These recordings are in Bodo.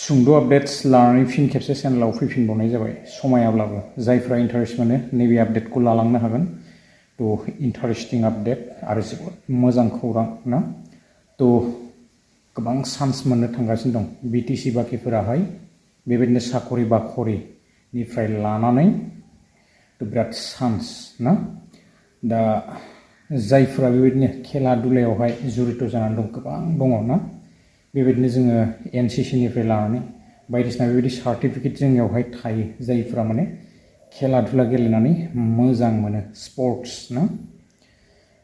सुंद' आपडेट्स लानानै फिन खेबसे चेनेलाव फैफिनबावनाय जाबाय समायाब्लाबो जायफ्रा इन्टारेस्ट मोनो नैबे आपडेटखौ लालांनो हागोन थ' इन्टारेस्टिं आपडेट आरो जोबोद मोजां खौरां ना थ' गोबां चान्स मोननो थांगासिनो दं बिटिसि बाखिफोराहाय बेबायदिनो साखरि बाखरिनिफ्राय लानानै थ' बिराद चान्स ना दा जायफ्रा बेबायदिनो खेला दुलायावहाय जुरित जानानै दं गोबां दङ ना बेबायदिनो जोङो एनसिसिनिफ्राय लानानै बायदिसिना बेबायदि सार्टिफिकेट जोंनियावहाय थायो जायफ्रा माने खेला दुला गेलेनानै मोजां मोनो स्पर्ट्स ना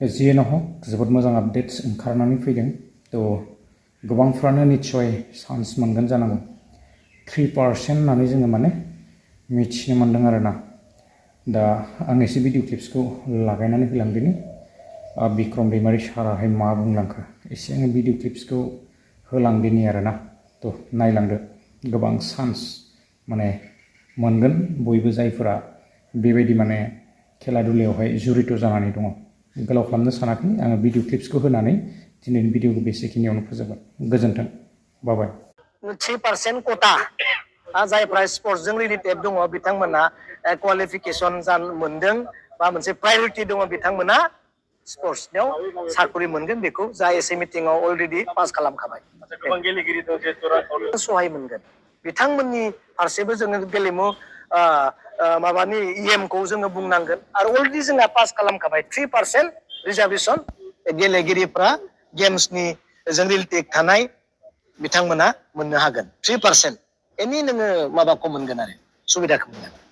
जियानो हक जोबोद मोजां आपडेट्स ओंखारनानै फैदों थ' गोबांफ्रानो निस्सय चान्स मोनगोन जानांगौ 3% होननानै जोङो माने मिथिनो मोन्दों आरोना दा आं एसे भिडिअ क्लिप्सखौ लागायनानै होलांदिनि बिक्रम दैमारि साराहाय मा बुंलांखो एसे आङो भिडिअ क्लिप्सखौ होलांदिनि आरोना थ' नायलांदो गोबां चान्स माने मोनगोन बयबो जायफोरा बेबायदि माने खेला दुलायावहाय जुरित जानानै दङ गोलाव खालामनो सानाखै आङो भिडिअ क्लिप्सखौ होनानै दिनैनि भिडिअखौ बेसेखिनियावनो फोजोबगोन गोजोन्थों बाय 3% quota जायफ्रा स्पर्ट्सजों रिलेटेड दङ बिथांमोना क्वालिफिकेसन मोनदों बा मोनसे प्रायरिटि दङ बिथांमोना स्पर्ट्सनियाव साखरि मोनगोन बेखौ जा एसे मिटिंआव अलरेडि पास खालामखाबाय सहाय मोनगोन बिथांमोननि फारसेबो जोङो गेलेमु माबानि इएमखौ जोङो बुंनांगोन आरो अलरेडि जोंहा पास खालामखाबाय 3% रिजार्भेसन गेलेगिरिफ्रा गेम्सनि जों रिलेटेड थानाय बिथांमोना मोननो हागोन 3% एनि नोङो माबाखौ मोनगोन आरो सुबिदाखौ मोनगोन